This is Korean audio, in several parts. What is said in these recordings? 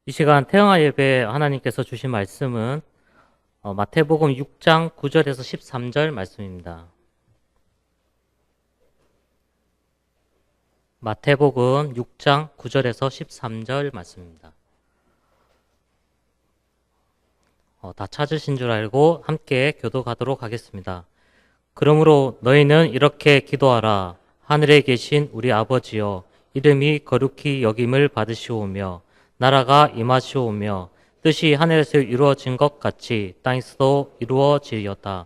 이 시간 태영아 예배 하나님께서 주신 말씀은 마태복음 6장 9절에서 13절 말씀입니다. 마태복음 6장 9절에서 13절 말씀입니다. 다 찾으신 줄 알고 함께 교도가도록 하겠습니다. 그러므로 너희는 이렇게 기도하라. 하늘에 계신 우리 아버지여, 이름이 거룩히 여김을 받으시오며 나라가 임하시오며 뜻이 하늘에서 이루어진 것 같이 땅에서도 이루어지리어다.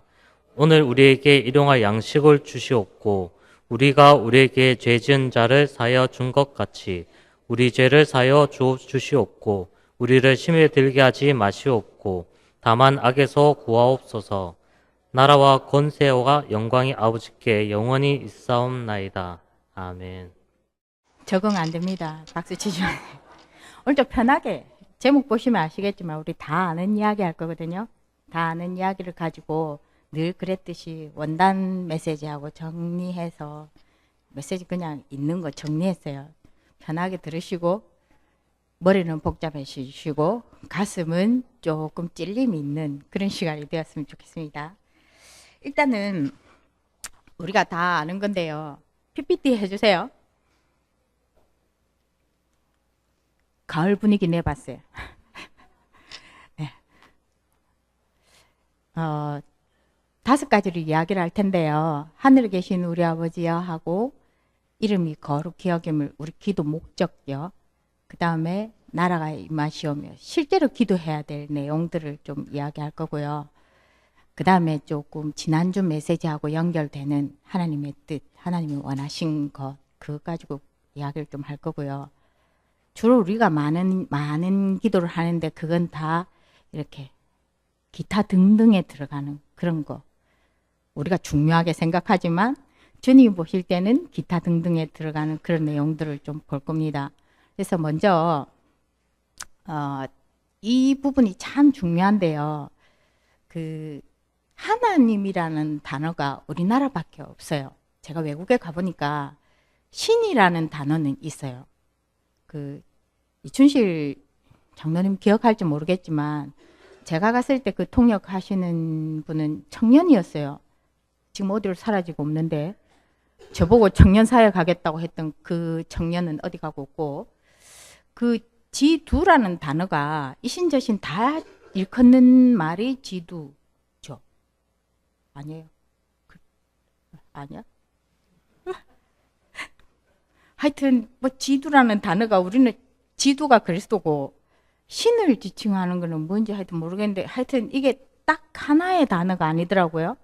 오늘 우리에게 일용할 양식을 주시옵고 우리가 우리에게 죄 지은 자를 사하여 준 것 같이 우리 죄를 사하여 주시옵고 우리를 시험에 들게 하지 마시옵고 다만 악에서 구하옵소서. 나라와 권세와 영광이 아버지께 영원히 있사옵나이다. 아멘. 적응 안 됩니다. 박수 치시면. 오늘 좀 편하게 제목 보시면 아시겠지만 우리 다 아는 이야기 할 거거든요. 다 아는 이야기를 가지고 늘 그랬듯이 원단 메시지하고 정리해서 메시지 그냥 있는 거 정리했어요. 편하게 들으시고 머리는 복잡해지시고 가슴은 조금 찔림이 있는 그런 시간이 되었으면 좋겠습니다. 일단은 우리가 다 아는 건데요. PPT 해주세요. 가을 분위기 내봤어요. 네. 5가지를 이야기를 할 텐데요. 하늘에 계신 우리 아버지여 하고 이름이 거룩히 여김을 우리 기도 목적이요. 그 다음에 나라가 임하시오며 실제로 기도해야 될 내용들을 좀 이야기할 거고요. 그 다음에 조금 지난주 메시지하고 연결되는 하나님의 뜻, 하나님이 원하신 것 그거 가지고 이야기를 좀 할 거고요. 주로 우리가 많은 기도를 하는데 그건 다 이렇게 기타 등등에 들어가는 그런 거. 우리가 중요하게 생각하지만 주님 보실 때는 기타 등등에 들어가는 그런 내용들을 좀 볼 겁니다. 그래서 먼저 이 부분이 참 중요한데요. 그 하나님이라는 단어가 우리나라밖에 없어요. 제가 외국에 가보니까 신이라는 단어는 있어요. 그 이춘실 장로님 기억할지 모르겠지만 제가 갔을 때 그 통역하시는 분은 청년이었어요. 지금 어디로 사라지고 없는데 저보고 청년사회 가겠다고 했던 그 청년은 어디 가고 없고 그 지두라는 단어가 이신저신 다 일컫는 말이 지두죠. 아니에요? 아니야? 하여튼 뭐 지두라는 단어가 우리는 지두가 그리스도고 신을 지칭하는 거는 뭔지 하여튼 모르겠는데 하여튼 이게 딱 하나의 단어가 아니더라고요.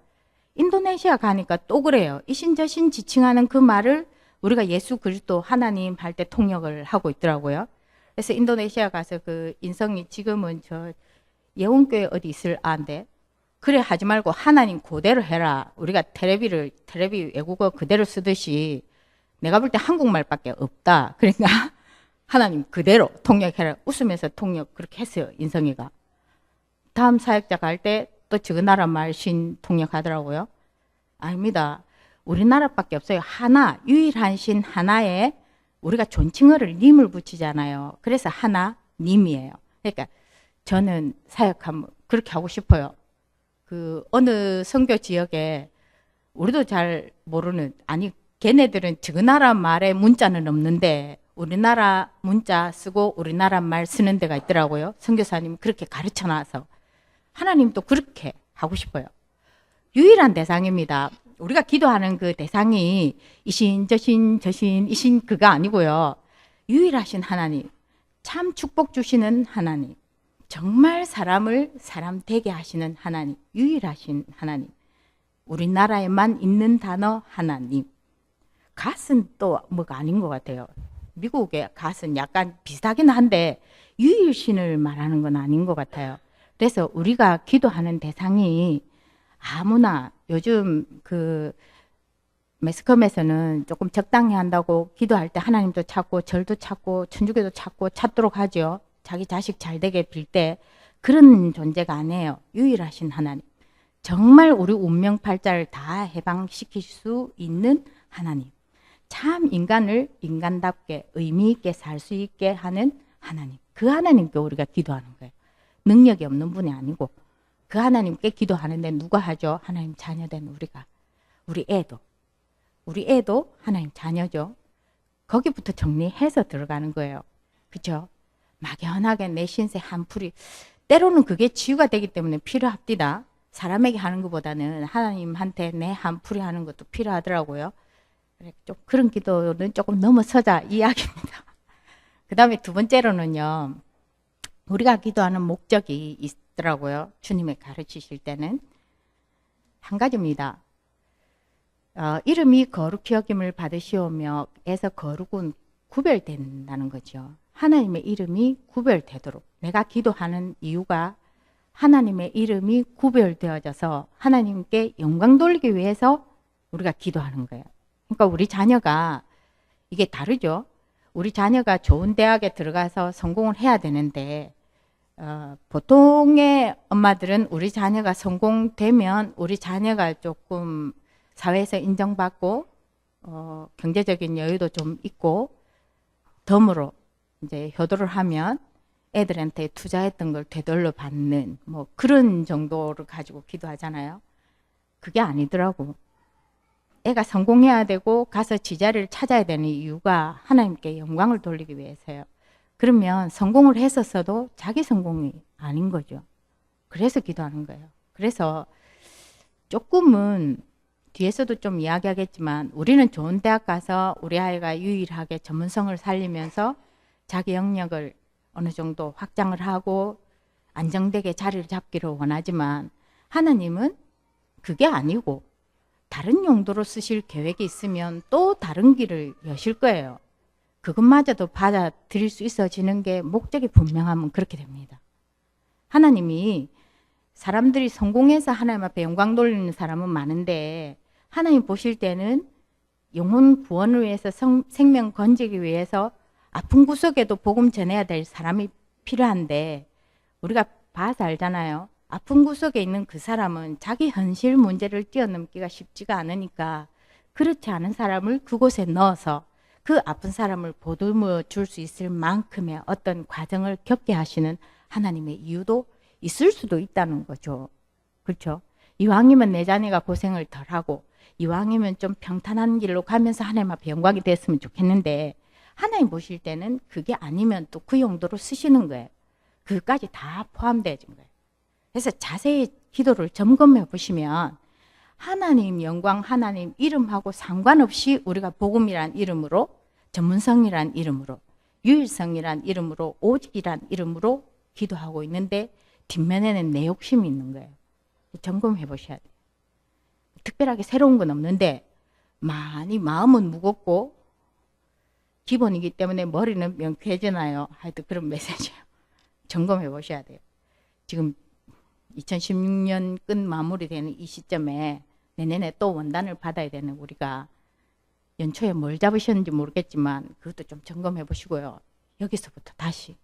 인도네시아 가니까 또 그래요. 이신저신 지칭하는 그 말을 우리가 예수 그리스도 하나님 할 때 통역을 하고 있더라고요. 그래서 인도네시아 가서 그 인성이 지금은 저 예원교회 어디 있을 아인데 그래 하지 말고 하나님 그대로 해라. 우리가 테레비 외국어 그대로 쓰듯이 내가 볼 때 한국말밖에 없다. 그러니까 하나님 그대로 통역해라. 웃으면서 통역 그렇게 했어요. 인성이가. 다음 사역자 갈 때 또 저 나라 말 신 통역하더라고요. 아닙니다. 우리나라밖에 없어요. 하나, 유일한 신 하나에 우리가 존칭어를 님을 붙이잖아요. 그래서 하나, 님이에요. 그러니까 저는 사역하면 그렇게 하고 싶어요. 그 어느 선교 지역에 우리도 잘 모르는 아니 걔네들은 저 나라 말에 문자는 없는데 우리나라 문자 쓰고 우리나라 말 쓰는 데가 있더라고요. 선교사님 그렇게 가르쳐 놔서 하나님도 그렇게 하고 싶어요. 유일한 대상입니다. 우리가 기도하는 그 대상이 이신 저신 이신 그가 아니고요. 유일하신 하나님, 참 축복 주시는 하나님, 정말 사람을 사람 되게 하시는 하나님, 유일하신 하나님, 우리나라에만 있는 단어 하나님. 갓은 또 뭐가 아닌 것 같아요. 미국의 갓은 약간 비슷하긴 한데 유일신을 말하는 건 아닌 것 같아요. 그래서 우리가 기도하는 대상이 아무나 요즘 그 매스컴에서는 조금 적당히 한다고 기도할 때 하나님도 찾고 절도 찾고 천주교도 찾고 찾도록 하죠. 자기 자식 잘 되게 빌 때 그런 존재가 아니에요. 유일하신 하나님. 정말 우리 운명팔자를 다 해방시킬 수 있는 하나님. 참 인간을 인간답게 의미 있게 살 수 있게 하는 하나님. 그 하나님께 우리가 기도하는 거예요. 능력이 없는 분이 아니고 그 하나님께 기도하는데 누가 하죠? 하나님 자녀된 우리가. 우리 애도 하나님 자녀죠. 거기부터 정리해서 들어가는 거예요. 그렇죠? 막연하게 내 신세 한풀이 때로는 그게 치유가 되기 때문에 필요합니다. 사람에게 하는 것보다는 하나님한테 내 한풀이 하는 것도 필요하더라고요. 좀 그런 기도는 조금 넘어서자 이야기입니다. 그 다음에 두 번째로는요. 우리가 기도하는 목적이 있더라고요. 주님의 가르치실 때는. 한 가지입니다. 이름이 거룩히 여김을 받으시오며 에서 거룩은 구별된다는 거죠. 하나님의 이름이 구별되도록. 내가 기도하는 이유가 하나님의 이름이 구별되어져서 하나님께 영광 돌리기 위해서 우리가 기도하는 거예요. 그러니까 우리 자녀가 이게 다르죠. 우리 자녀가 좋은 대학에 들어가서 성공을 해야 되는데 보통의 엄마들은 우리 자녀가 성공되면 우리 자녀가 조금 사회에서 인정받고 경제적인 여유도 좀 있고 덤으로 이제 효도를 하면 애들한테 투자했던 걸 되돌려 받는 뭐 그런 정도를 가지고 기도하잖아요. 그게 아니더라고. 애가 성공해야 되고 가서 지자리를 찾아야 되는 이유가 하나님께 영광을 돌리기 위해서요. 그러면 성공을 했었어도 자기 성공이 아닌 거죠. 그래서 기도하는 거예요. 그래서 조금은 뒤에서도 좀 이야기하겠지만 우리는 좋은 대학 가서 우리 아이가 유일하게 전문성을 살리면서 자기 영역을 어느 정도 확장을 하고 안정되게 자리를 잡기를 원하지만 하나님은 그게 아니고 다른 용도로 쓰실 계획이 있으면 또 다른 길을 여실 거예요. 그것마저도 받아들일 수 있어지는 게 목적이 분명하면 그렇게 됩니다. 하나님이 사람들이 성공해서 하나님 앞에 영광 돌리는 사람은 많은데 하나님 보실 때는 영혼 구원을 위해서 생명 건지기 위해서 아픈 구석에도 복음 전해야 될 사람이 필요한데 우리가 봐서 알잖아요. 아픈 구석에 있는 그 사람은 자기 현실 문제를 뛰어넘기가 쉽지가 않으니까 그렇지 않은 사람을 그곳에 넣어서 그 아픈 사람을 보듬어 줄 수 있을 만큼의 어떤 과정을 겪게 하시는 하나님의 이유도 있을 수도 있다는 거죠. 그렇죠? 이왕이면 내 자녀가 고생을 덜하고 이왕이면 좀 평탄한 길로 가면서 하나님 앞에 영광이 됐으면 좋겠는데 하나님 보실 때는 그게 아니면 또 그 용도로 쓰시는 거예요. 그것까지 다 포함되어진 거예요. 그래서 자세히 기도를 점검해 보시면 하나님 영광, 하나님 이름하고 상관없이 우리가 복음이란 이름으로, 전문성이란 이름으로, 유일성이란 이름으로, 오직이란 이름으로 기도하고 있는데 뒷면에는 내 욕심이 있는 거예요. 점검해 보셔야 돼요. 특별하게 새로운 건 없는데 많이 마음은 무겁고 기본이기 때문에 머리는 명쾌해지나요? 하여튼 그런 메시지예요. 점검해 보셔야 돼요. 지금 2016년 끝 마무리되는 이 시점에 내년에 또 원단을 받아야 되는 우리가 연초에 뭘 잡으셨는지 모르겠지만 그것도 좀 점검해 보시고요. 여기서부터 다시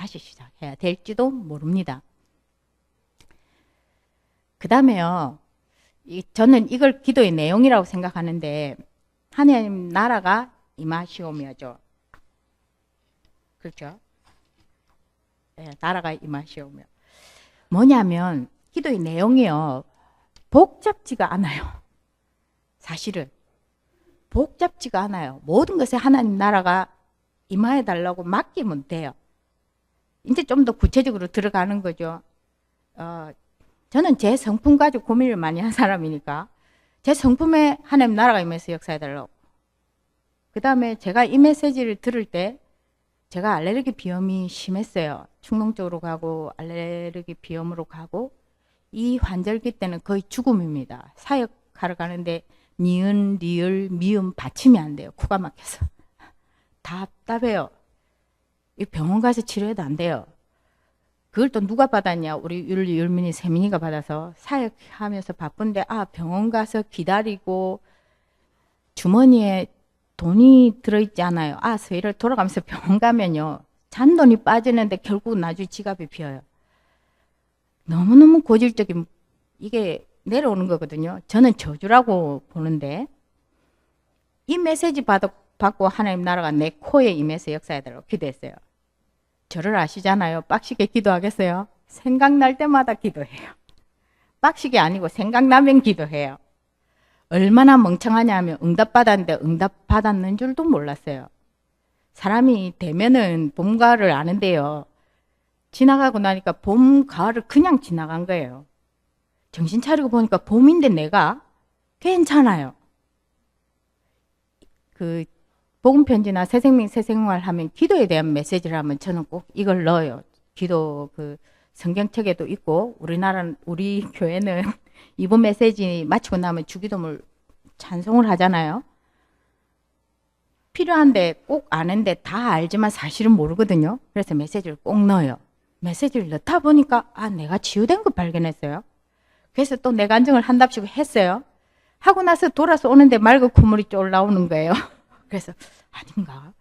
시작해야 될지도 모릅니다. 그 다음에요. 저는 이걸 기도의 내용이라고 생각하는데 하나님 나라가 임하시오며죠. 그렇죠? 네, 나라가 임하시오며. 뭐냐면 기도의 내용이요. 복잡지가 않아요. 사실은 복잡지가 않아요. 모든 것에 하나님 나라가 임하여 달라고 맡기면 돼요. 이제 좀 더 구체적으로 들어가는 거죠. 저는 제 성품 가지고 고민을 많이 한 사람이니까 제 성품에 하나님 나라가 임해서 역사해 달라고. 그 다음에 제가 이 메시지를 들을 때 제가 알레르기 비염이 심했어요. 충농 쪽으로 가고 알레르기 비염으로 가고 이 환절기 때는 거의 죽음입니다. 사역하러 가는데 니은, 리을, 미음 받침이 안 돼요. 코가 막혀서. 답답해요. 이 병원 가서 치료해도 안 돼요. 그걸 또 누가 받았냐? 우리 율민이, 세민이가 받아서 사역하면서 바쁜데 병원 가서 기다리고 주머니에 돈이 들어있지 않아요. 서일을 돌아가면서 병원 가면요. 잔돈이 빠지는데 결국 나중에 지갑이 비어요. 너무너무 고질적인 이게 내려오는 거거든요. 저는 저주라고 보는데 이 메시지 받고 하나님 나라가 내 코에 임해서 역사해달라고 기도했어요. 저를 아시잖아요. 빡시게 기도하겠어요? 생각날 때마다 기도해요. 빡시게 아니고 생각나면 기도해요. 얼마나 멍청하냐 하면 응답받았는데 응답받았는 줄도 몰랐어요. 사람이 되면은 봄, 가을을 아는데요. 지나가고 나니까 봄, 가을을 그냥 지나간 거예요. 정신 차리고 보니까 봄인데 내가 괜찮아요. 그 복음편지나 새생명 새생활 하면 기도에 대한 메시지를 하면 저는 꼭 이걸 넣어요. 기도 그 성경책에도 있고 우리 교회는 이번 메시지 마치고 나면 주기도물 찬송을 하잖아요. 필요한데 꼭 아는데 다 알지만 사실은 모르거든요. 그래서 메시지를 꼭 넣어요. 메시지를 넣다 보니까 내가 치유된 거 발견했어요. 그래서 또 내 간증을 한 답씩 했어요. 하고 나서 돌아서 오는데 맑은 콧물이 쫄라오는 거예요. 그래서 아닌가?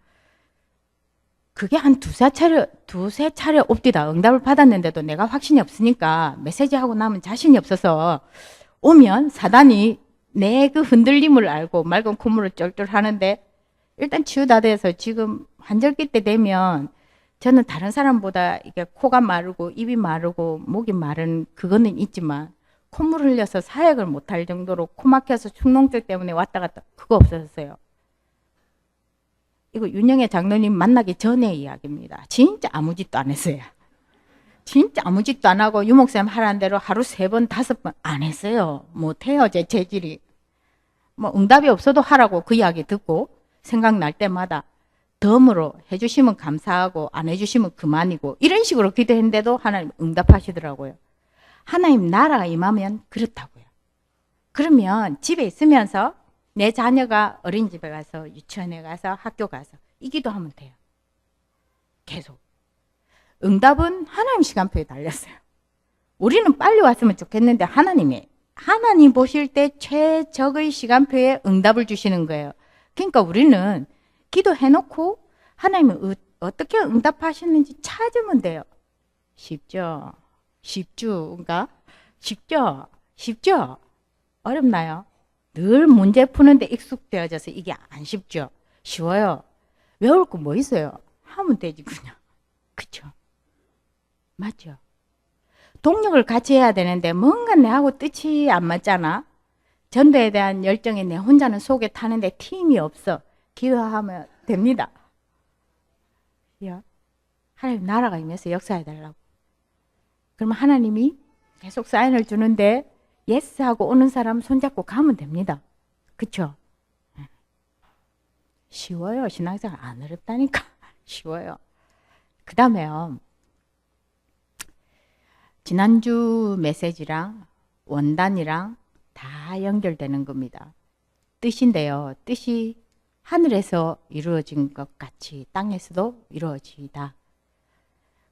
그게 한 두세 차례 옵디다. 응답을 받았는데도 내가 확신이 없으니까 메시지하고 나면 자신이 없어서 오면 사단이 내 그 흔들림을 알고 맑은 콧물을 쫄쫄 하는데 일단 치유 다 돼서 지금 환절기 때 되면 저는 다른 사람보다 이게 코가 마르고 입이 마르고 목이 마른 그거는 있지만 콧물 흘려서 사역을 못할 정도로 코 막혀서 축농증 때문에 왔다 갔다 그거 없어졌어요. 이거 윤영애 장로님 만나기 전의 이야기입니다. 진짜 아무 짓도 안 했어요. 진짜 아무 짓도 안 하고 유목쌤 하라는 대로 하루 3번, 5번 안 했어요. 못해요, 제 체질이. 뭐 응답이 없어도 하라고 그 이야기 듣고 생각날 때마다 덤으로 해주시면 감사하고 안 해주시면 그만이고 이런 식으로 기도했는데도 하나님 응답하시더라고요. 하나님 나라가 임하면 그렇다고요. 그러면 집에 있으면서 내 자녀가 어린이집에 가서 유치원에 가서 학교 가서 이 기도하면 돼요. 계속. 응답은 하나님 시간표에 달렸어요. 우리는 빨리 왔으면 좋겠는데 하나님 보실 때 최적의 시간표에 응답을 주시는 거예요. 그러니까 우리는 기도해놓고 하나님은 어떻게 응답하시는지 찾으면 돼요. 쉽죠? 쉽죠? 어렵나요? 늘 문제 푸는데 익숙되어져서 이게 안 쉽죠? 쉬워요. 외울 거 뭐 있어요? 하면 되지 그냥. 그쵸? 맞죠? 동력을 같이 해야 되는데 뭔가 내하고 뜻이 안 맞잖아. 전도에 대한 열정이 내 혼자는 속에 타는데 팀이 없어. 기도하면 됩니다. 하나님 나라가 임해서 역사해달라고. 그러면 하나님이 계속 사인을 주는데 예스 하고 오는 사람 손잡고 가면 됩니다. 그쵸? 쉬워요. 신앙생활 안 어렵다니까. 쉬워요. 그 다음에요. 지난주 메시지랑 원단이랑 다 연결되는 겁니다. 뜻인데요. 뜻이 하늘에서 이루어진 것 같이 땅에서도 이루어지다.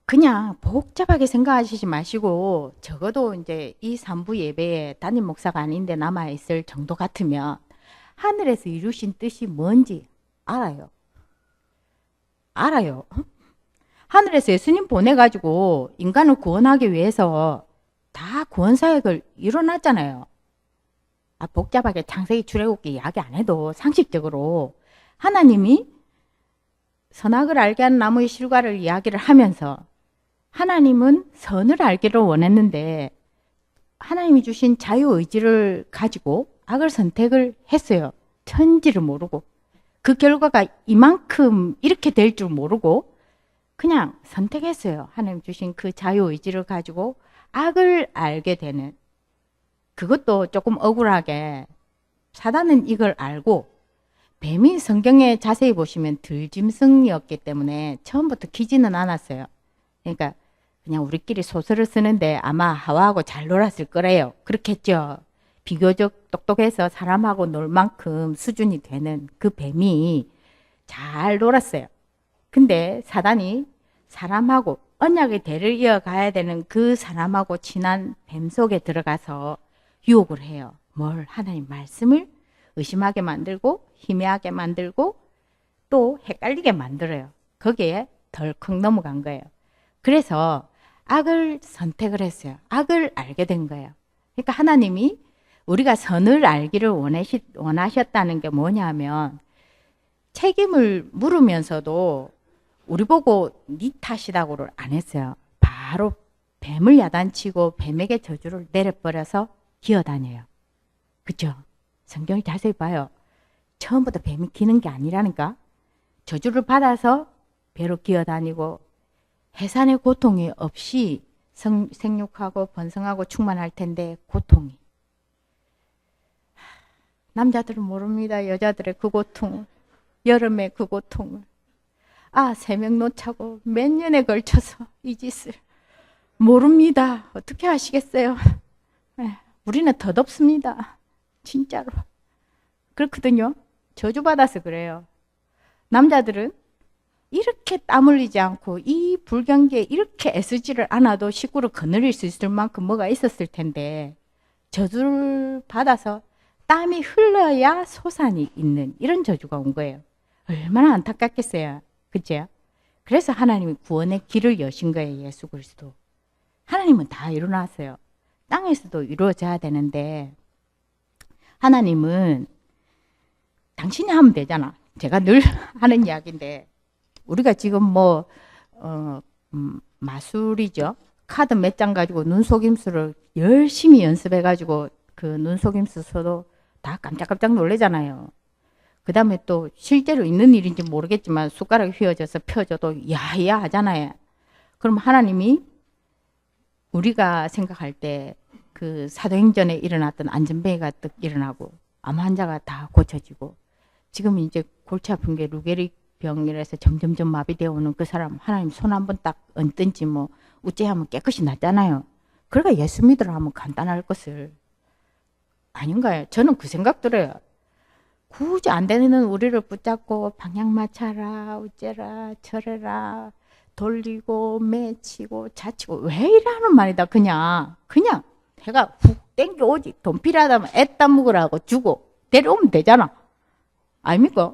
그냥 복잡하게 생각하시지 마시고 적어도 이제 이 3부 예배에 담임 목사가 아닌데 남아있을 정도 같으면 하늘에서 이루신 뜻이 뭔지 알아요. 하늘에서 예수님 보내가지고 인간을 구원하기 위해서 다 구원사역을 이뤄놨잖아요. 복잡하게 창세기 출애굽기 이야기 안 해도 상식적으로 하나님이 선악을 알게 한 나무의 실과를 이야기를 하면서 하나님은 선을 알기를 원했는데 하나님이 주신 자유의지를 가지고 악을 선택을 했어요. 천지를 모르고 그 결과가 이만큼 이렇게 될 줄 모르고 그냥 선택했어요. 하나님 주신 그 자유의지를 가지고 악을 알게 되는 그것도 조금 억울하게 사단은 이걸 알고 뱀이 성경에 자세히 보시면 들짐승이었기 때문에 처음부터 기지는 않았어요. 그러니까 그냥 우리끼리 소설을 쓰는데 아마 하와하고 잘 놀았을 거래요. 그렇겠죠. 비교적 똑똑해서 사람하고 놀 만큼 수준이 되는 그 뱀이 잘 놀았어요. 근데 사단이 사람하고 언약의 대를 이어가야 되는 그 사람하고 친한 뱀 속에 들어가서 유혹을 해요. 뭘? 하나님 말씀을 의심하게 만들고 희미하게 만들고 또 헷갈리게 만들어요. 거기에 덜컥 넘어간 거예요. 그래서 악을 선택을 했어요. 악을 알게 된 거예요. 그러니까 하나님이 우리가 선을 알기를 원하셨다는 게 뭐냐면 책임을 물으면서도 우리 보고 네 탓이라고를 안 했어요. 바로 뱀을 야단치고 뱀에게 저주를 내려버려서 기어다녀요. 그죠? 성경을 자세히 봐요. 처음부터 뱀이 기는 게 아니라니까. 저주를 받아서 배로 기어다니고 해산의 고통이 없이 생육하고 번성하고 충만할 텐데 고통이. 남자들은 모릅니다. 여자들의 그 고통을. 여름의 그 고통을. 아, 3명 놓자고 몇 년에 걸쳐서 이 짓을. 모릅니다. 어떻게 하시겠어요? 우리는 덧없습니다. 진짜로. 그렇거든요. 저주받아서 그래요. 남자들은 이렇게 땀 흘리지 않고 이 불경기에 이렇게 애쓰지를 않아도 식구를 거느릴 수 있을 만큼 뭐가 있었을 텐데 저주를 받아서 땀이 흘러야 소산이 있는 이런 저주가 온 거예요. 얼마나 안타깝겠어요. 그죠? 그래서 하나님이 구원의 길을 여신 거예요. 예수 그리스도. 하나님은 다 이루어놨어요. 땅에서도 이루어져야 되는데 하나님은 당신이 하면 되잖아. 제가 늘 하는 이야기인데 우리가 지금 마술이죠. 카드 몇 장 가지고 눈속임수를 열심히 연습해가지고 그 눈속임수 써도 다 깜짝깜짝 놀래잖아요. 그 다음에 또 실제로 있는 일인지 모르겠지만 숟가락이 휘어져서 펴져도 야야 하잖아요. 그럼 하나님이 우리가 생각할 때 그 사도행전에 일어났던 안전뱅이가 떡 일어나고 암 환자가 다 고쳐지고 지금 이제 골치 아픈 게 루게릭 병이라서 점점점 마비되어 오는 그 사람 하나님 손 한번 딱 얹든지 뭐 우째하면 깨끗이 낫잖아요. 그러니까 예수 믿으라 하면 간단할 것을 아닌가요? 저는 그 생각 들어요. 굳이 안 되는 우리를 붙잡고 방향 맞춰라 우째라 저래라 돌리고 매치고 자치고 왜 이러는 말이다. 그냥 해가 훅 땡겨오지. 돈 필요하다면 애따 먹으라고 주고 데려오면 되잖아. 아닙니까?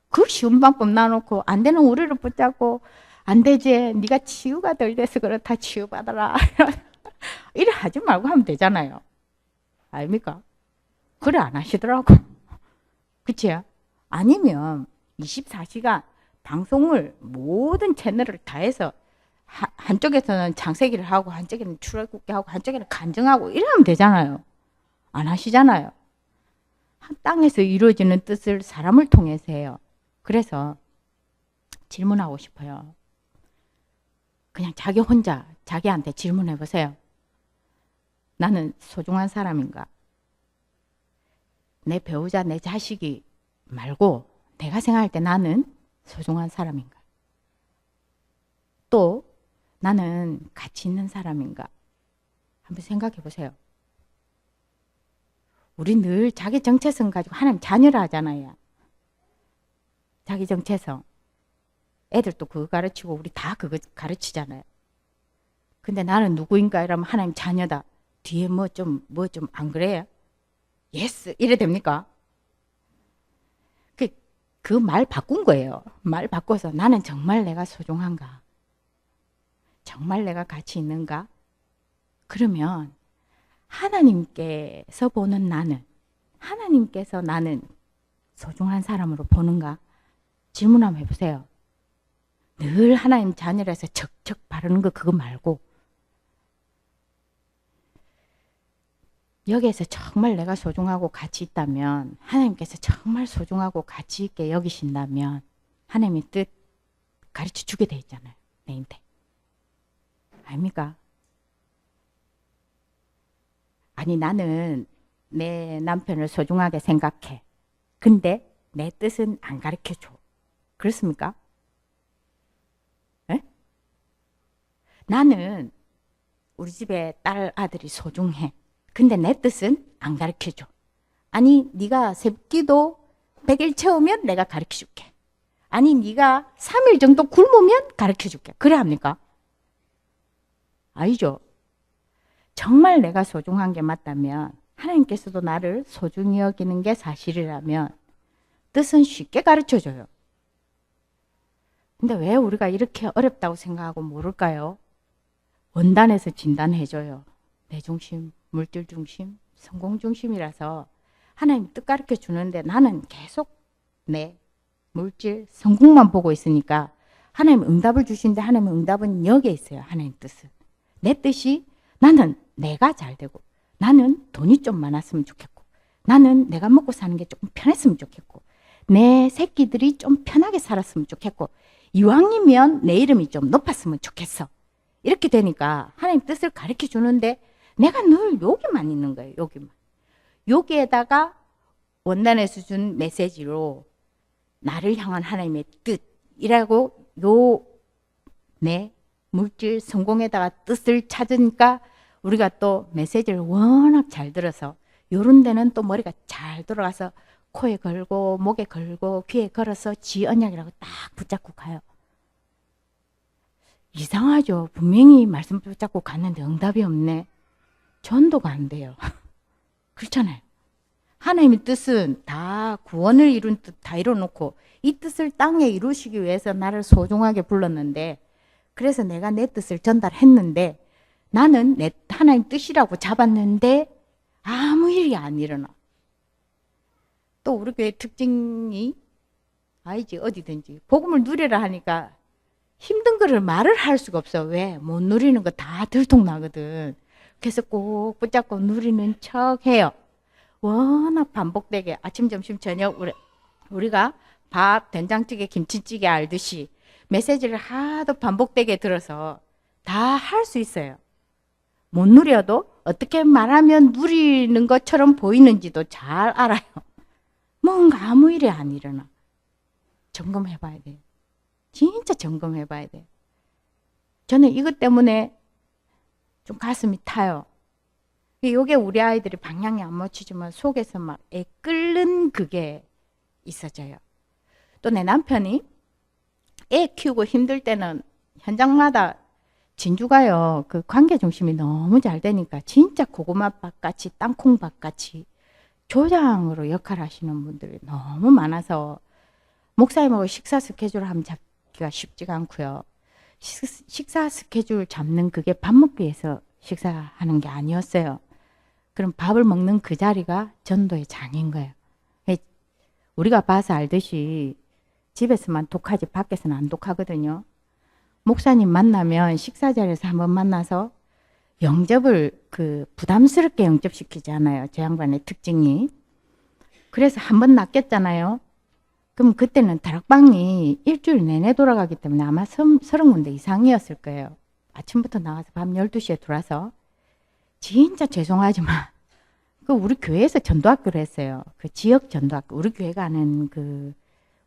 그 쉬운 방법 놔놓고 안 되는 우리를 붙잡고 안 되지. 네가 치유가 덜 돼서 그렇다. 치유받아라. 이래 하지 말고 하면 되잖아요. 아닙니까? 그래 안 하시더라고. 그치? 아니면 24시간 방송을 모든 채널을 다 해서 한쪽에서는 창세기를 하고 한쪽에는 출애굽기 하고 한쪽에는 간증하고 이러면 되잖아요. 안 하시잖아요. 땅에서 이루어지는 뜻을 사람을 통해서 해요. 그래서 질문하고 싶어요. 그냥 자기 혼자 자기한테 질문해 보세요. 나는 소중한 사람인가? 내 배우자, 내 자식이 말고 내가 생각할 때 나는 소중한 사람인가? 또 나는 가치 있는 사람인가? 한번 생각해 보세요. 우리 늘 자기 정체성 가지고 하나님 자녀라 하잖아요. 자기 정체성. 애들도 그거 가르치고 우리 다 그거 가르치잖아요. 근데 나는 누구인가 이러면 하나님 자녀다. 뒤에 뭐 좀 안 그래요? 예스 이래 됩니까? 그 말 바꾼 거예요. 말 바꿔서 나는 정말 내가 소중한가? 정말 내가 가치 있는가? 그러면 하나님께서 보는 나는, 하나님께서 나는 소중한 사람으로 보는가? 질문 한번 해보세요. 늘 하나님 자녀라서 척척 바르는 거 그거 말고 여기에서 정말 내가 소중하고 가치 있다면 하나님께서 정말 소중하고 가치 있게 여기신다면 하나님의 뜻 가르쳐 주게 돼 있잖아요. 내 인생. 아닙니까? 아니 나는 내 남편을 소중하게 생각해. 근데 내 뜻은 안 가르쳐 줘. 그렇습니까? 에? 나는 우리 집에 딸 아들이 소중해. 근데 내 뜻은 안 가르쳐줘. 아니 네가 새끼도 100일 채우면 내가 가르쳐줄게. 아니 네가 3일 정도 굶으면 가르쳐줄게. 그래 합니까? 아니죠. 정말 내가 소중한 게 맞다면 하나님께서도 나를 소중히 여기는 게 사실이라면 뜻은 쉽게 가르쳐줘요. 근데 왜 우리가 이렇게 어렵다고 생각하고 모를까요? 원단에서 진단해줘요. 내 중심, 물질 중심, 성공 중심이라서 하나님 뜻 가르쳐 주는데 나는 계속 내 물질, 성공만 보고 있으니까 하나님 응답을 주시는데 하나님 응답은 여기에 있어요. 하나님 뜻은. 내 뜻이 나는 내가 잘 되고 나는 돈이 좀 많았으면 좋겠고 나는 내가 먹고 사는 게 조금 편했으면 좋겠고 내 새끼들이 좀 편하게 살았으면 좋겠고 이왕이면 내 이름이 좀 높았으면 좋겠어. 이렇게 되니까 하나님 뜻을 가르쳐 주는데 내가 늘 여기만 있는 거예요. 여기만. 여기에다가 원단에서 준 메시지로 나를 향한 하나님의 뜻이라고 요 내 물질 성공에다가 뜻을 찾으니까 우리가 또 메시지를 워낙 잘 들어서 요런 데는 또 머리가 잘 돌아가서 코에 걸고 목에 걸고 귀에 걸어서 지 언약이라고 딱 붙잡고 가요. 이상하죠. 분명히 말씀 붙잡고 갔는데 응답이 없네. 전도가 안 돼요. 그렇잖아요. 하나님의 뜻은 다 구원을 이룬 뜻 다 이뤄놓고 이 뜻을 땅에 이루시기 위해서 나를 소중하게 불렀는데 그래서 내가 내 뜻을 전달했는데 나는 내 하나님 뜻이라고 잡았는데 아무 일이 안 일어나. 또 우리 교회 특징이 아니지 어디든지 복음을 누리라 하니까 힘든 거를 말을 할 수가 없어. 왜? 못 누리는 거 다 들통나거든. 그래서 꼭 붙잡고 누리는 척 해요. 워낙 반복되게 아침, 점심, 저녁 우리가 밥, 된장찌개, 김치찌개 알듯이 메시지를 하도 반복되게 들어서 다 할 수 있어요. 못 누려도 어떻게 말하면 누리는 것처럼 보이는지도 잘 알아요. 뭔가 아무 일이 안 일어나. 점검해 봐야 돼요. 진짜 점검해 봐야 돼요. 저는 이것 때문에 좀 가슴이 타요. 요게 우리 아이들이 방향이 안 맞추지만 속에서 막 끓는 그게 있어져요. 또 내 남편이 애 키우고 힘들 때는 현장마다 진주가요. 그 관계 중심이 너무 잘 되니까 진짜 고구마밥 같이 땅콩밥 같이 조장으로 역할을 하시는 분들이 너무 많아서 목사님하고 식사 스케줄 하면 잡기가 쉽지가 않고요. 식사 스케줄 잡는 그게 밥 먹기 위해서 식사하는 게 아니었어요. 그럼 밥을 먹는 그 자리가 전도의 장인 거예요. 우리가 봐서 알듯이 집에서만 독하지 밖에서는 안 독하거든요. 목사님 만나면 식사 자리에서 한번 만나서 영접을 부담스럽게 영접시키잖아요. 저 양반의 특징이. 그래서 한번 낚였잖아요. 그럼 그때는 다락방이 일주일 내내 돌아가기 때문에 아마 30군데 이상이었을 거예요. 아침부터 나가서 밤 12시에 들어와서 진짜 죄송하지만 우리 교회에서 전도학교를 했어요. 그 지역 전도학교. 우리 교회가 하는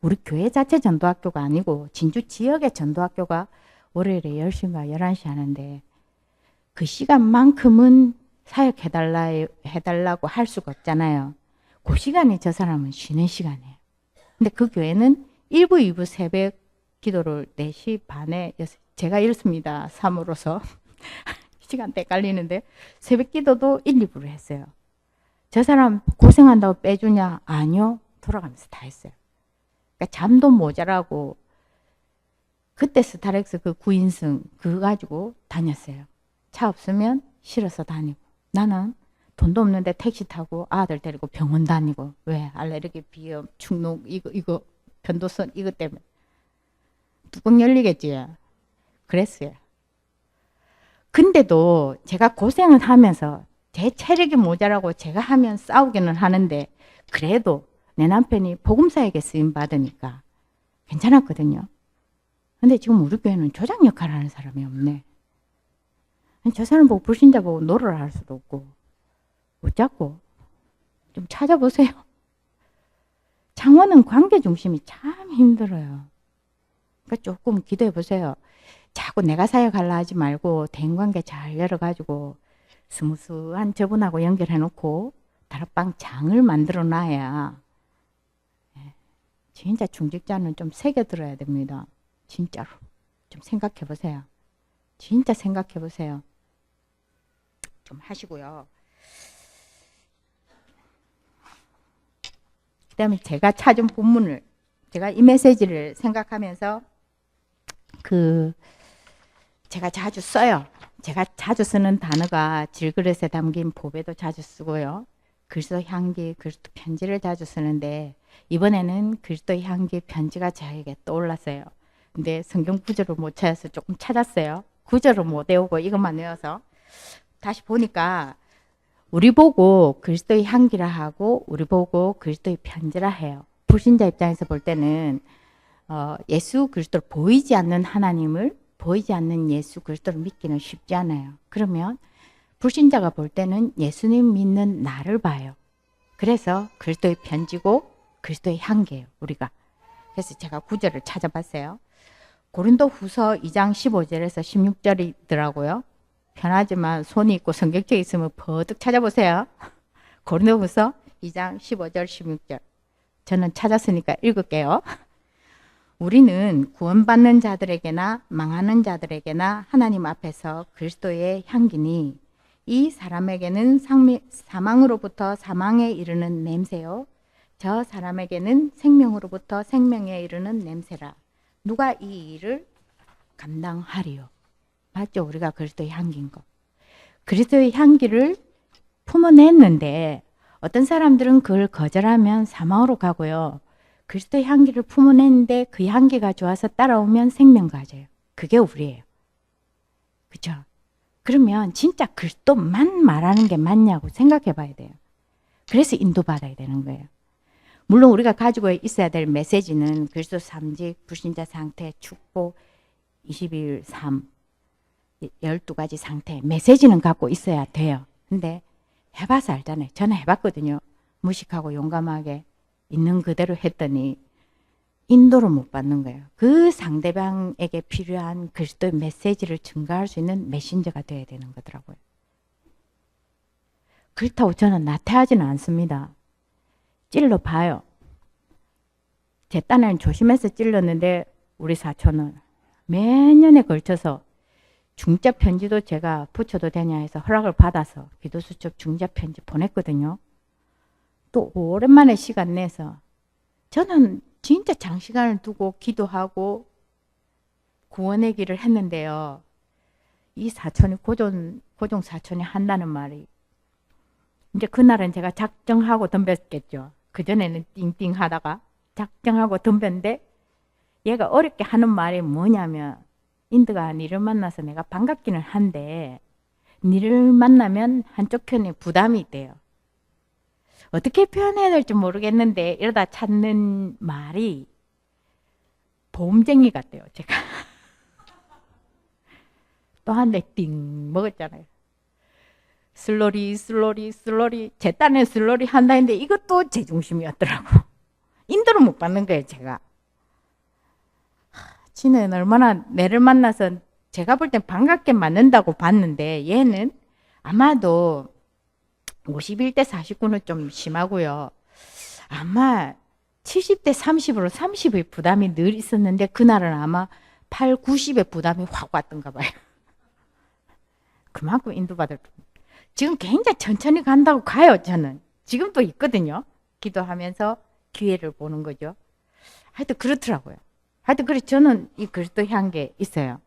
우리 교회 자체 전도학교가 아니고 진주 지역의 전도학교가 월요일에 10시인가 11시 하는데 그 시간만큼은 사역해달라고 할 수가 없잖아요. 그 시간이 저 사람은 쉬는 시간이에요. 근데 그 교회는 1부, 2부 새벽 기도를 4시 반에 제가 이렇습니다. 사모로서 시간대 헷갈리는데 새벽 기도도 1, 2부를 했어요. 저 사람 고생한다고 빼주냐? 아니요. 돌아가면서 다 했어요. 그러니까 잠도 모자라고 그때 스타렉스 그 9인승 그거 가지고 다녔어요. 차 없으면 실어서 다니고 나는 돈도 없는데 택시 타고 아들 데리고 병원 다니고 왜? 알레르기, 비염, 축농 이거 변도선 이것 때문에 뚜껑 열리겠지. 그랬어요. 근데도 제가 고생을 하면서 제 체력이 모자라고 제가 하면 싸우기는 하는데 그래도 내 남편이 복음사에게 쓰임 받으니까 괜찮았거든요. 근데 지금 우리 교회는 조장 역할을 하는 사람이 없네. 저 사람 보고 불신자 보고 노를 할 수도 없고 어쩌고 좀 찾아보세요. 창원은 관계 중심이 참 힘들어요. 그러니까 조금 기도해 보세요. 자꾸 내가 사역하려 하지 말고 대인관계 잘 열어가지고 스무스한 저분하고 연결해 놓고 다락방 장을 만들어 놔야 진짜 중직자는 좀 새겨들어야 됩니다. 진짜로. 좀 생각해 보세요. 진짜 생각해 보세요. 좀 하시고요. 그 다음에 제가 찾은 본문을 제가 이 메시지를 생각하면서 제가 자주 써요. 제가 자주 쓰는 단어가 질그릇에 담긴 보배도 자주 쓰고요. 그리스도 향기, 그리스도 편지를 자주 쓰는데 이번에는 그리스도 향기 편지가 저에게 떠올랐어요. 근데 성경 구절을 못 찾아서 조금 찾았어요. 구절을 못 외우고 이것만 외워서 다시 보니까 우리 보고 그리스도의 향기라 하고 우리 보고 그리스도의 편지라 해요. 불신자 입장에서 볼 때는 예수 그리스도를 보이지 않는 하나님을 보이지 않는 예수 그리스도를 믿기는 쉽지 않아요. 그러면 불신자가 볼 때는 예수님 믿는 나를 봐요. 그래서 그리스도의 편지고 그리스도의 향기예요. 우리가. 그래서 제가 구절을 찾아봤어요. 고린도 후서 2장 15절에서 16절이더라고요. 편하지만 손이 있고 성경책이 있으면 버뜩 찾아보세요. 고린도 후서 2장 15절 16절. 저는 찾았으니까 읽을게요. 우리는 구원받는 자들에게나 망하는 자들에게나 하나님 앞에서 그리스도의 향기니 이 사람에게는 사망으로부터 사망에 이르는 냄새요. 저 사람에게는 생명으로부터 생명에 이르는 냄새라. 누가 이 일을 감당하리요? 맞죠? 우리가 그리스도의 향기인 거. 그리스도의 향기를 품어냈는데 어떤 사람들은 그걸 거절하면 사망으로 가고요. 그리스도의 향기를 품어냈는데 그 향기가 좋아서 따라오면 생명 가져요. 그게 우리예요. 그렇죠? 그러면 진짜 그리스도만 말하는 게 맞냐고 생각해 봐야 돼요. 그래서 인도받아야 되는 거예요. 물론 우리가 가지고 있어야 될 메시지는 그리스도 삼직, 불신자 상태, 축복, 21 삶, 12가지 상태, 메시지는 갖고 있어야 돼요. 근데 해봐서 알잖아요. 저는 해봤거든요. 무식하고 용감하게 있는 그대로 했더니 인도를 못 받는 거예요. 그 상대방에게 필요한 그리스도의 메시지를 증가할 수 있는 메신저가 되어야 되는 거더라고요. 그렇다고 저는 나태하지는 않습니다. 찔러 봐요. 제 딴에는 조심해서 찔렀는데 우리 사촌은 몇 년에 걸쳐서 중자 편지도 제가 붙여도 되냐 해서 허락을 받아서 기도수첩 중자 편지 보냈거든요. 또 오랜만에 시간 내서 저는 진짜 장시간을 두고 기도하고 구원의 길을 했는데요. 이 사촌이 고종 사촌이 한다는 말이 이제 그날은 제가 작정하고 덤볐겠죠. 그전에는 띵띵 하다가 작정하고 덤볐는데 얘가 어렵게 하는 말이 뭐냐면 인드가 니를 만나서 내가 반갑기는 한데 니를 만나면 한쪽 편에 부담이 있대요. 어떻게 표현해야 될지 모르겠는데 이러다 찾는 말이 보험쟁이 같대요. 제가 또 한 대 띵 먹었잖아요. 슬로리 제 딴에 슬로리 한다 했는데 이것도 제 중심이었더라고. 인도를 못 받는 거예요. 제가 지는 얼마나 내를 만나서 제가 볼 땐 반갑게 맞는다고 봤는데 얘는 아마도 51대 49는 좀 심하고요. 아마 70대 30으로 30의 부담이 늘 있었는데 그날은 아마 8, 90의 부담이 확 왔던가 봐요. 그만큼 인도받을 지금 굉장히 천천히 간다고 가요. 저는 지금도 있거든요. 기도하면서 기회를 보는 거죠. 하여튼 그렇더라고요. 하여튼 그래서 저는 이 그리스도 향기에 있어요.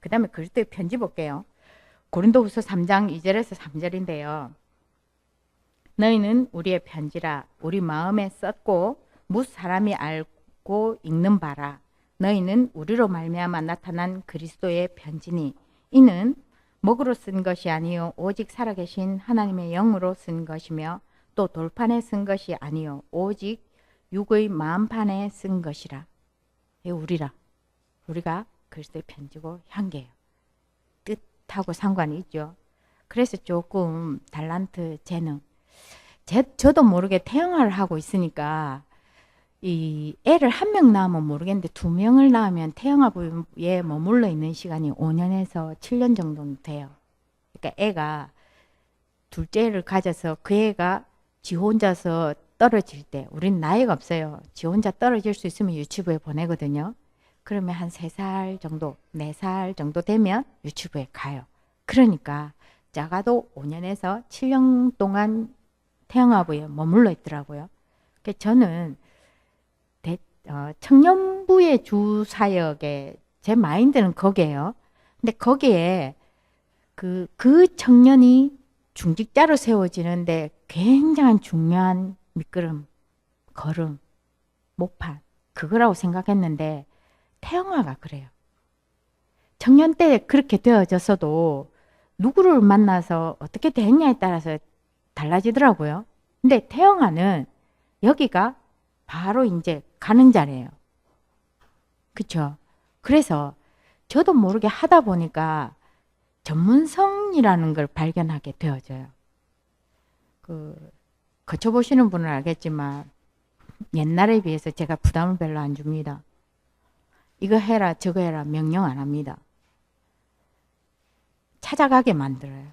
그 다음에 그리스도의 편지 볼게요. 고린도후서 3장 2절에서 3절인데요. 너희는 우리의 편지라 우리 마음에 썼고 무 사람이 알고 읽는 바라. 너희는 우리로 말미암아 나타난 그리스도의 편지니 이는 먹으로 쓴 것이 아니요 오직 살아계신 하나님의 영으로 쓴 것이며 또 돌판에 쓴 것이 아니요 오직 육의 마음판에 쓴 것이라. 이 우리가 그리스도의 편지고 향기예요. 뜻하고 상관이 있죠. 그래서 조금 달란트 재능 저도 모르게 태영아를 하고 있으니까 이 애를 한 명 낳으면 모르겠는데 2명을 낳으면 태영아부에 머물러 있는 시간이 5년에서 7년 정도 돼요. 그러니까 애가 둘째 애를 가져서 그 애가 지 혼자서 떨어질 때 우린 나이가 없어요. 지 혼자 떨어질 수 있으면 유치부에 보내거든요. 그러면 한 3살 정도 4살 정도 되면 유치부에 가요. 그러니까 작아도 5년에서 7년 동안 태영아부에 머물러 있더라고요. 그래서 저는 청년부의 주사역에 제 마인드는 거기에요. 근데 거기에 그 청년이 중직자로 세워지는데 굉장한 중요한 밑거름, 걸음, 목판 그거라고 생각했는데 태영아가 그래요. 청년 때 그렇게 되어졌어도 누구를 만나서 어떻게 대했냐에 따라서 달라지더라고요. 근데 태영아는 여기가 바로 이제 가는 자리예요. 그쵸? 그래서 저도 모르게 하다 보니까 전문성이라는 걸 발견하게 되어져요. 거쳐보시는 분은 알겠지만 옛날에 비해서 제가 부담을 별로 안 줍니다. 이거 해라 저거 해라 명령 안 합니다. 찾아가게 만들어요.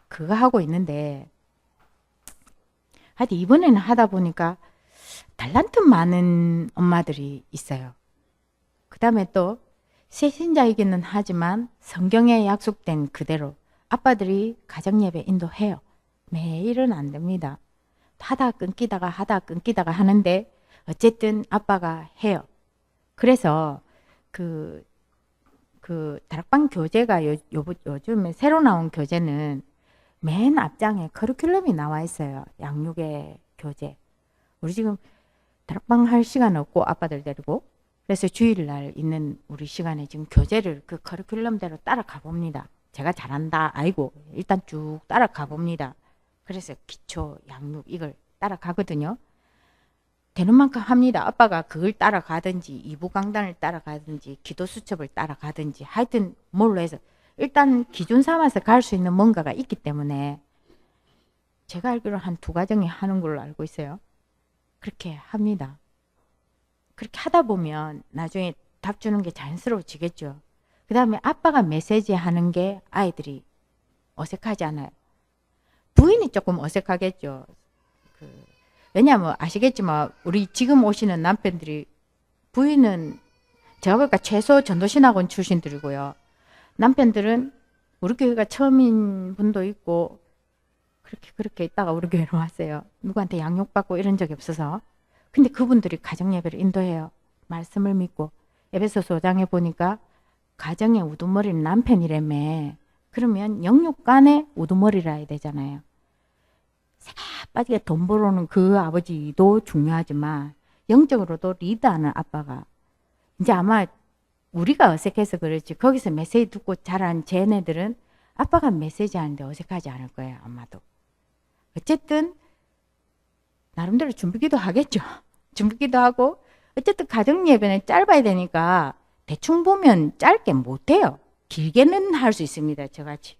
그거 하고 있는데 하여튼 이번에는 하다 보니까 달란트 많은 엄마들이 있어요. 그 다음에 또 세신자이기는 하지만 성경에 약속된 그대로 아빠들이 가정예배 인도해요. 매일은 안 됩니다. 하다 끊기다가 하는데 어쨌든 아빠가 해요. 그래서 그 다락방 교재가 요즘에 새로 나온 교재는 맨 앞장에 커리큘럼이 나와 있어요. 양육의 교재. 우리 지금 다락방 할 시간 없고 아빠들 데리고 그래서 주일날 있는 우리 시간에 지금 교재를 그 커리큘럼대로 따라가 봅니다. 제가 잘한다 아이고 일단 쭉 따라가 봅니다. 그래서 기초 양육 이걸 따라가거든요. 되는 만큼 합니다. 아빠가 그걸 따라가든지 이부 강단을 따라가든지 기도 수첩을 따라가든지 하여튼 뭘로 해서 일단 기준 삼아서 갈 수 있는 뭔가가 있기 때문에 제가 알기로 한 2가정이 하는 걸로 알고 있어요. 그렇게 합니다. 그렇게 하다 보면 나중에 답 주는 게 자연스러워지겠죠. 그 다음에 아빠가 메시지 하는 게 아이들이 어색하지 않아요. 부인이 조금 어색하겠죠. 왜냐하면 아시겠지만 우리 지금 오시는 남편들이 부인은 제가 보니까 최소 전도신학원 출신들이고요. 남편들은 우리 교회가 처음인 분도 있고 그렇게 있다가 우리 교회로 왔어요. 누구한테 양육받고 이런 적이 없어서. 근데 그분들이 가정예배를 인도해요. 말씀을 믿고. 에베소서 5장에 보니까 가정의 우두머리는 남편이라며. 그러면 영육간의 우두머리라 해야 되잖아요. 새가 빠지게 돈 벌어오는 그 아버지도 중요하지만 영적으로도 리드하는 아빠가 이제 아마 우리가 어색해서 그렇지 거기서 메시지 듣고 자란 쟤네들은 아빠가 메시지 하는데 어색하지 않을 거예요. 아마도. 어쨌든 나름대로 준비기도 하겠죠. 준비기도 하고 어쨌든 가정예배는 짧아야 되니까 대충 보면 짧게 못해요. 길게는 할 수 있습니다. 저같이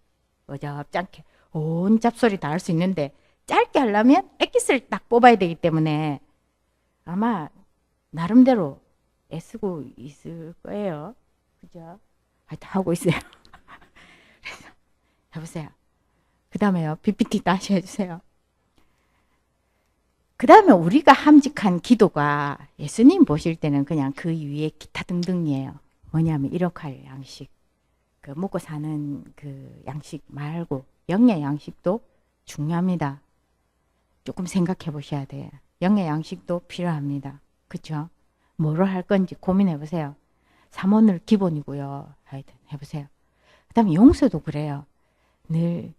어렵잖게 온 잡소리 다 할 수 있는데 짧게 하려면 엑기스를 딱 뽑아야 되기 때문에 아마 나름대로 애쓰고 있을 거예요. 그죠? 하여튼 하고 있어요. 그래서 해보세요. 그 다음에요. PPT 다시 해주세요. 그 다음에 우리가 함직한 기도가 예수님 보실 때는 그냥 그 위에 기타 등등이에요. 뭐냐면 일용할 양식. 그 먹고 사는 그 양식 말고 영의 양식도 중요합니다. 조금 생각해 보셔야 돼요. 영의 양식도 필요합니다. 그렇죠? 뭐로 할 건지 고민해 보세요. 삼원을 기본이고요. 하여튼 해보세요. 그 다음에 용서도 그래요. 늘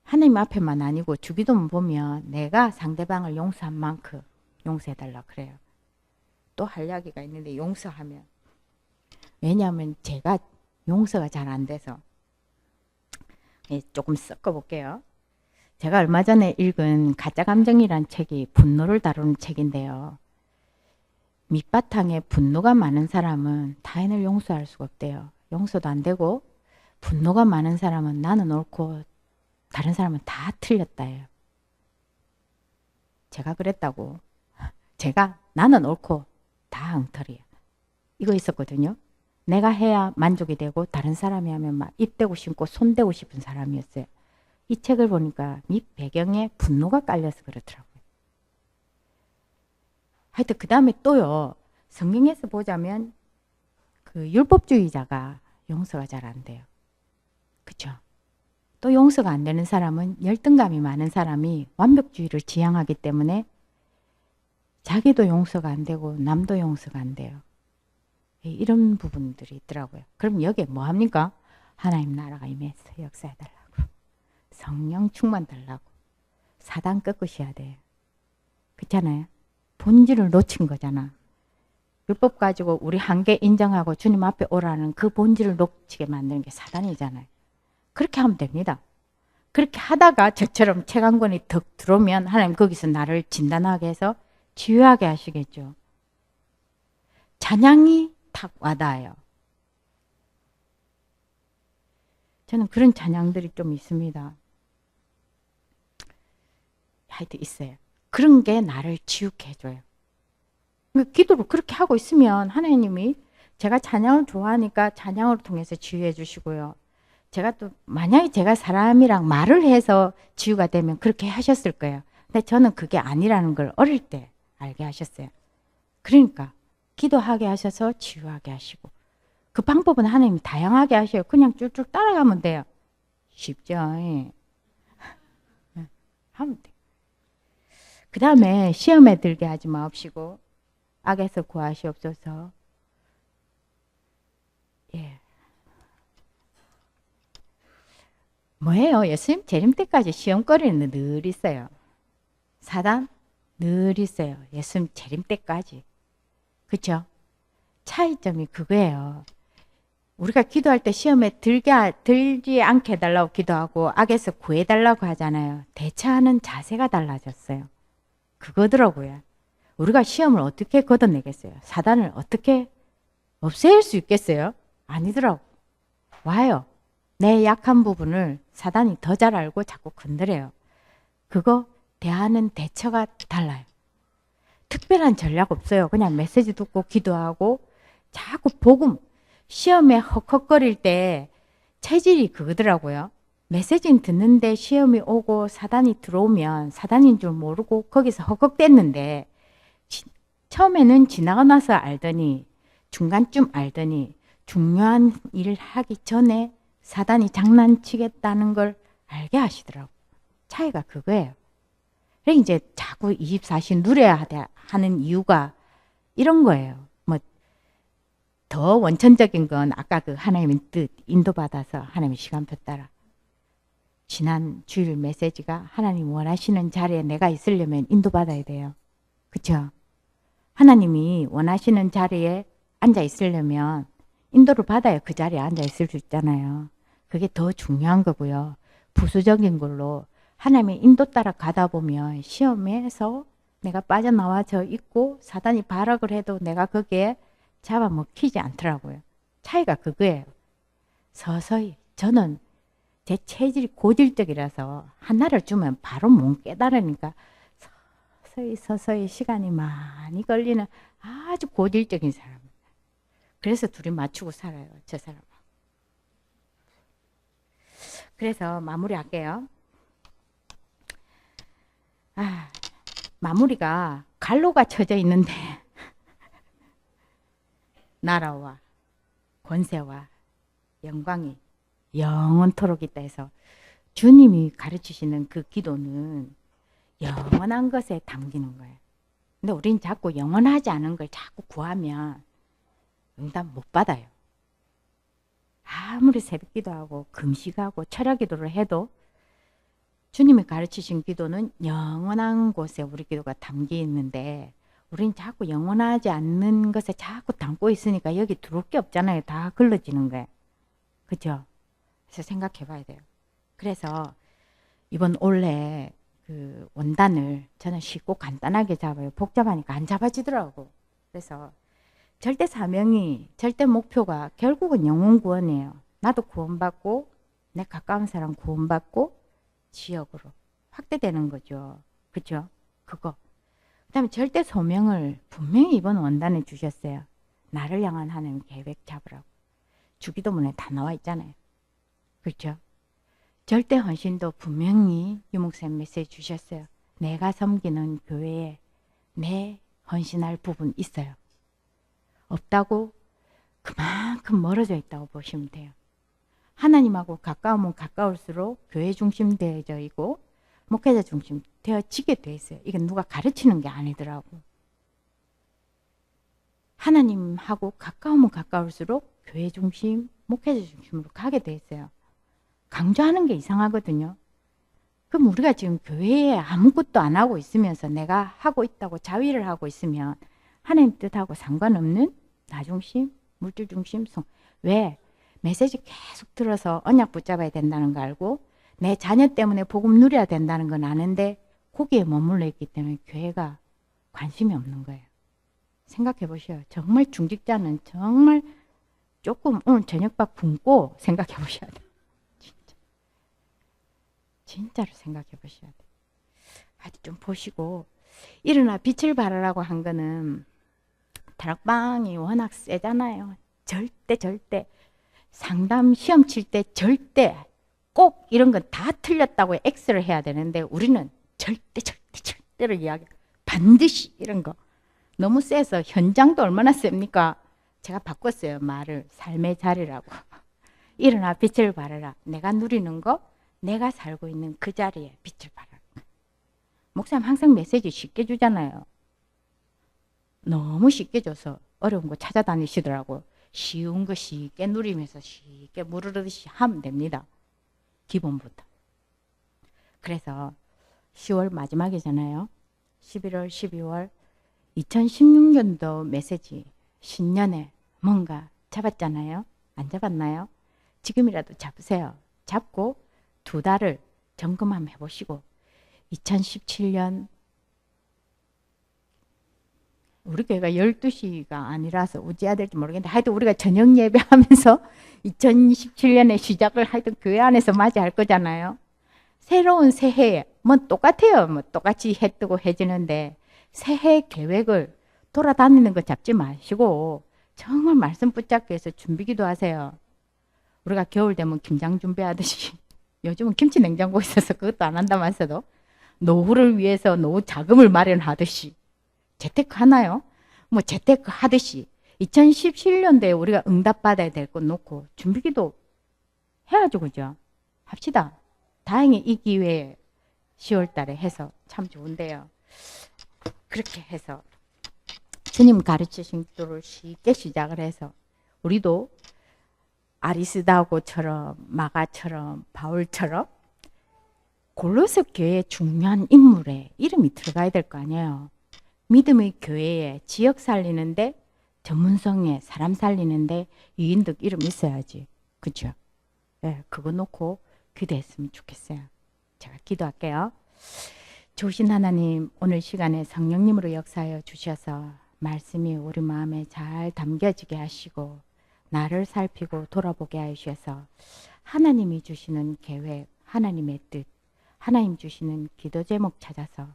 하나님 앞에만 아니고 주기도문 보면 내가 상대방을 용서한 만큼 용서해달라 그래요. 또 할 이야기가 있는데 용서하면 왜냐하면 제가 용서가 잘 안 돼서 조금 섞어볼게요. 제가 얼마 전에 읽은 가짜감정이란 책이 분노를 다루는 책인데요. 밑바탕에 분노가 많은 사람은 타인을 용서할 수가 없대요. 용서도 안 되고 분노가 많은 사람은 나는 옳고 다른 사람은 다 틀렸다예요. 제가 그랬다고. 제가 나는 옳고 다 엉터리야. 이거 있었거든요. 내가 해야 만족이 되고 다른 사람이 하면 막 입대고 싶고 손대고 싶은 사람이었어요. 이 책을 보니까 밑 배경에 분노가 깔려서 그렇더라고요. 하여튼 그 다음에 또요. 성경에서 보자면 그 율법주의자가 용서가 잘 안 돼요. 그렇죠? 또 용서가 안 되는 사람은 열등감이 많은 사람이 완벽주의를 지향하기 때문에 자기도 용서가 안 되고 남도 용서가 안 돼요. 이런 부분들이 있더라고요. 그럼 여기에 뭐 합니까? 하나님 나라가 임해서 역사해달라고. 성령 충만 달라고. 사단 꺾으셔야 돼요. 그렇잖아요. 본질을 놓친 거잖아. 율법 가지고 우리 한계 인정하고 주님 앞에 오라는 그 본질을 놓치게 만드는 게 사단이잖아요. 그렇게 하면 됩니다. 그렇게 하다가 저처럼 체감권이 더 들어오면 하나님 거기서 나를 진단하게 해서 치유하게 하시겠죠. 찬양이 탁 와닿아요. 저는 그런 찬양들이 좀 있습니다. 하여튼 있어요. 그런 게 나를 치유케 해줘요. 기도를 그렇게 하고 있으면 하나님이 제가 찬양을 좋아하니까 찬양을 통해서 치유해 주시고요. 제가 또 만약에 제가 사람이랑 말을 해서 치유가 되면 그렇게 하셨을 거예요. 근데 저는 그게 아니라는 걸 어릴 때 알게 하셨어요. 그러니까 기도하게 하셔서 치유하게 하시고 그 방법은 하나님이 다양하게 하셔요. 그냥 쭉쭉 따라가면 돼요. 쉽죠? 예. 하면 돼요. 그 다음에 시험에 들게 하지 마옵시고 악에서 구하시옵소서. 예. 뭐예요? 예수님 재림 때까지 시험거리는 늘 있어요. 사단 늘 있어요. 예수님 재림 때까지. 그렇죠? 차이점이 그거예요. 우리가 기도할 때 시험에 들지 않게 해달라고 기도하고 악에서 구해달라고 하잖아요. 대처하는 자세가 달라졌어요. 그거더라고요. 우리가 시험을 어떻게 걷어내겠어요? 사단을 어떻게 없앨 수 있겠어요? 아니더라고. 와요. 내 약한 부분을 사단이 더 잘 알고 자꾸 건드려요. 그거 대하는 대처가 달라요. 특별한 전략 없어요. 그냥 메시지 듣고 기도하고 자꾸 복음 시험에 헉헉거릴 때 체질이 그거더라고요. 메시지는 듣는데 시험이 오고 사단이 들어오면 사단인 줄 모르고 거기서 헉헉댔는데 처음에는 지나고 나서 알더니 중간쯤 알더니 중요한 일을 하기 전에 사단이 장난치겠다는 걸 알게 하시더라고요. 차이가 그거예요. 그래서 이제 자꾸 24시 누려야 하는 이유가 이런 거예요. 뭐 더 원천적인 건 아까 그 하나님의 뜻 인도받아서 하나님의 시간표 따라 지난 주일 메시지가 하나님 원하시는 자리에 내가 있으려면 인도받아야 돼요. 그렇죠? 하나님이 원하시는 자리에 앉아 있으려면 인도를 받아야 그 자리에 앉아 있을 수 있잖아요. 그게 더 중요한 거고요. 부수적인 걸로 하나님의 인도 따라 가다 보면 시험에서 내가 빠져나와져 있고 사단이 발악을 해도 내가 거기에 잡아먹히지 않더라고요. 차이가 그거예요. 서서히 저는 제 체질이 고질적이라서 하나를 주면 바로 못 깨달으니까 서서히 시간이 많이 걸리는 아주 고질적인 사람입니다. 그래서 둘이 맞추고 살아요. 저 사람하고. 그래서 마무리할게요. 마무리가 갈로가 쳐져 있는데 나라와 권세와 영광이 영원토록 있다 해서 주님이 가르치시는 그 기도는 영원한 것에 담기는 거예요. 근데 우린 자꾸 영원하지 않은 걸 자꾸 구하면 응답 못 받아요. 아무리 새벽 기도하고 금식하고 철야 기도를 해도 주님이 가르치신 기도는 영원한 곳에 우리 기도가 담겨 있는데 우린 자꾸 영원하지 않는 것에 자꾸 담고 있으니까 여기 들어올 게 없잖아요. 다 걸러지는 거예요. 그렇죠? 그래서 생각해 봐야 돼요. 그래서 이번 올해 그 원단을 저는 쉽고 간단하게 잡아요. 복잡하니까 안 잡아지더라고. 그래서 절대 사명이, 절대 목표가 결국은 영혼 구원이에요. 나도 구원받고 내 가까운 사람 구원받고 지역으로 확대되는 거죠. 그렇죠? 그거. 그 다음에 절대 소명을 분명히 이번 원단에 주셨어요. 나를 향한 하나님 계획 잡으라고. 주기도문에 다 나와 있잖아요. 그렇죠? 절대 헌신도 분명히 유목사님 메시지 주셨어요. 내가 섬기는 교회에 내 헌신할 부분 있어요. 없다고 그만큼 멀어져 있다고 보시면 돼요. 하나님하고 가까우면 가까울수록 교회 중심되어져 있고 목회자 중심 되어지게 돼 있어요. 이건 누가 가르치는 게 아니더라고. 하나님하고 가까우면 가까울수록 교회 중심, 목회자 중심으로 가게 돼 있어요. 강조하는 게 이상하거든요. 그럼 우리가 지금 교회에 아무것도 안 하고 있으면서 내가 하고 있다고 자위를 하고 있으면 하나님 뜻하고 상관없는 나중심, 물질중심, 왜? 메시지 계속 들어서 언약 붙잡아야 된다는 거 알고 내 자녀 때문에 복음 누려야 된다는 건 아는데 거기에 머물러 있기 때문에 교회가 관심이 없는 거예요. 생각해 보셔요. 정말 중직자는 정말 조금 오늘 저녁밥 굶고 생각해 보셔야 돼요. 진짜로 생각해 보셔야 돼요. 하여튼 좀 보시고 일어나 빛을 발하라고 한 거는 다락방이 워낙 세잖아요. 절대 상담 시험 칠 때 절대 꼭 이런 건 다 틀렸다고 X를 해야 되는데 우리는 절대로 이야기 반드시 이런 거 너무 세서 현장도 얼마나 셉니까? 제가 바꿨어요. 말을 삶의 자리라고. 일어나 빛을 발하라. 내가 누리는 거 내가 살고 있는 그 자리에 빛을 발하라. 목사님 항상 메시지 쉽게 주잖아요. 너무 쉽게 줘서 어려운 거 찾아다니시더라고. 쉬운 거 쉽게 누리면서 쉽게 무르르듯이 하면 됩니다. 기본부터. 그래서 10월 마지막이잖아요. 11월, 12월 2016년도 메시지 신년에 뭔가 잡았잖아요. 안 잡았나요? 지금이라도 잡으세요. 잡고 2달을 점검 한번 해보시고 2017년 우리 교회가 12시가 아니라서 어찌해야 될지 모르겠는데 하여튼 우리가 저녁 예배하면서 2017년에 시작을 하여튼 교회 안에서 맞이할 거잖아요. 새로운 새해에 뭐 똑같아요. 뭐 똑같이 해 뜨고 해지는데 새해 계획을 돌아다니는 거 잡지 마시고 정말 말씀 붙잡기 위해서 준비기도 하세요. 우리가 겨울 되면 김장 준비하듯이 요즘은 김치 냉장고 있어서 그것도 안 한다면서도 노후를 위해서 노후 자금을 마련하듯이 재테크 하나요? 뭐 재테크 하듯이 2017년도에 우리가 응답받아야 될 것 놓고 준비기도 해야죠. 그죠? 합시다. 다행히 이 기회에 10월 달에 해서 참 좋은데요. 그렇게 해서 주님 가르치신 기도를 쉽게 시작을 해서 우리도 아리스다고처럼 마가처럼 바울처럼 골로새 교회의 중요한 인물에 이름이 들어가야 될 거 아니에요. 믿음의 교회에 지역 살리는데 전문성에 사람 살리는데 유인덕 이름 있어야지. 그죠? 네, 그거 놓고 기도했으면 좋겠어요. 제가 기도할게요. 좋으신 하나님, 오늘 시간에 성령님으로 역사하여 주셔서 말씀이 우리 마음에 잘 담겨지게 하시고 나를 살피고 돌아보게 하셔서 하나님이 주시는 계획, 하나님의 뜻, 하나님 주시는 기도 제목 찾아서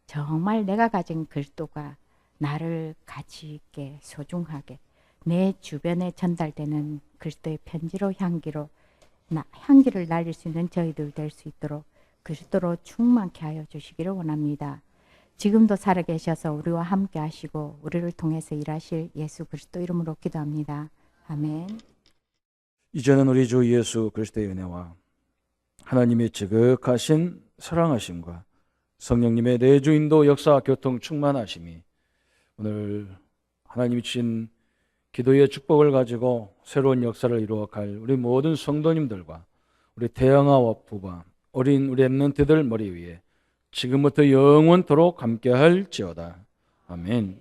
정말 내가 가진 글도가 나를 가치 있게 소중하게 내 주변에 전달되는 글도의 편지로 향기를 날릴 수 있는 저희들 될 수 있도록 그리스도로 충만케 하여 주시기를 원합니다. 지금도 살아계셔서 우리와 함께 하시고 우리를 통해서 일하실 예수 그리스도 이름으로 기도합니다. 아멘. 이제는 우리 주 예수 그리스도의 은혜와 하나님의 지극하신 사랑하심과 성령님의 내주인도 역사 교통 충만하심이 오늘 하나님이 주신 기도의 축복을 가지고 새로운 역사를 이루어갈 우리 모든 성도님들과 우리 태영아와 부바 어린 우리 렘넌트들 머리 위에 지금부터 영원토록 함께할지어다. 아멘.